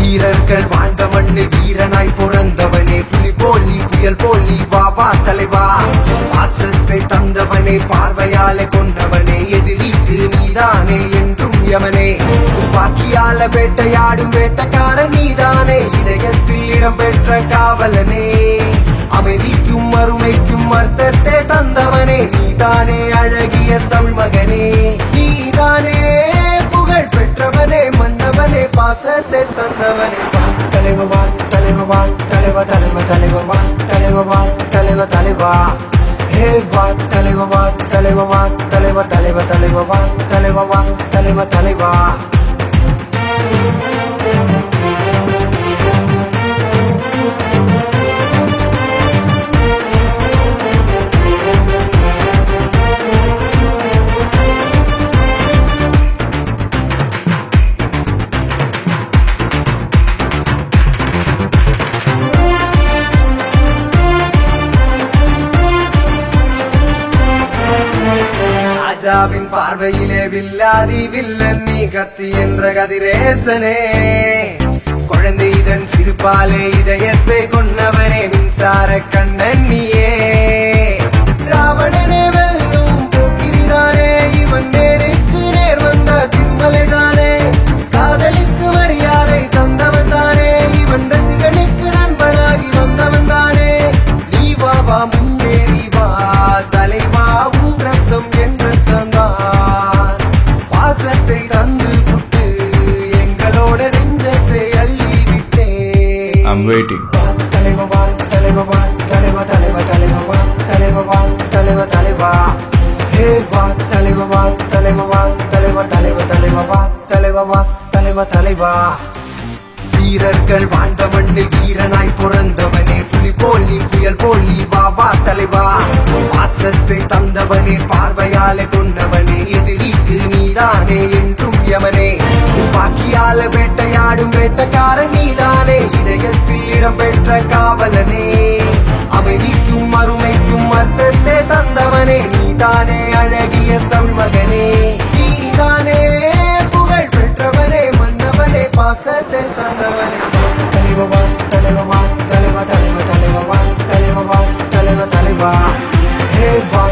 வீரர்கள் வாழ்ந்த மண்ணு வீரனாய் பிறந்தவனே, புலி போல் நீ புயல் போல் நீ வா வா தலைவா. பாசத்தை தந்தவனே பார்வையால கொண்டவனே, எதிரிக்கு நீதானே என்றும் யமனே. பாக்கியால வேட்டையாடும் வேட்டக்காரன் நீதானே, இதயத்தில் இடம் பெற்ற காவலனே. அமைதிக்கும் அருமைக்கும் அர்த்தத்தை தந்தவனே, நீதானே அழகிய தமிழ் மகனே. நீதானே புகழ் பெற்றவனே, மன்னவனே பாசத்தை தந்தவனே. தலைவா தலைவா தலைவா தலைவா தலைவா தலைவா தலைவா தலைவா. ஹே வா தலைவா தலைவா தலைவா தலைவா தலைவா தலைவா தலைவா தலைவா. ராஜாவின் பார்வையிலே வில்லாதி வில்லன் நீ, கத்தி என்ற கதிரேசனே. குழந்தை இதன் சிறுபாலே இதயத்தை கொன்னவனே, மின்சார கண்ணன் நீயே. ராவணனே வெல்லும் போக்கிரிதானே, இவன் நேருக்கு நேர் வந்த திருமலைதானே. காதலுக்கு மரியாதை தந்தவன் தானே, இவன் ரசிகனுக்கு நண்பனாகி வந்தவன் தானே. நீ வா வா முன்னேறி வா தலைவா, உன் ரத்தம் என்ற தந்தான். பாசத்தை தந்து புட்டு எங்களோட நெஞ்சத்தை அள்ளி விட்டே. I'm waiting. தலைவா தலைவா தலைவா தலைவா தலைவா தலைவா தலைவா தலைவா. ஹே வா தலைவா தலைவா தலைவா தலைவா தலைவா தலைவா தலைவா தலைவா. வீரர்கள் வாழ்ந்த மண்ணு வீரனாய் பிறந்தவனே, புலி போல் நீ புயல் போல் நீ வா வா தலைவா. பாசத்தை தந்தவனே பார்வையால கொண்டவனே, எதிரிக்கு நீதானே என்றும் யமனே. பாக்கியால வேட்டையாடும் வேட்டக்காரன் நீதானே, இதயத்தில் இடம் பெற்ற காவலனே. அமைதிக்கும் அருமைக்கும் அர்த்தத்தை தந்தவனே, நீதானே அழகிய தமிழ் மகனே. நீதானே புகழ் பெற்றவனே, மன்னவனே பாசத்தை தந்தவனே. தலைவா தலைவா தலைவா தலைவா தலைவா தலைவா தலைவா தலைவா. ஹே வா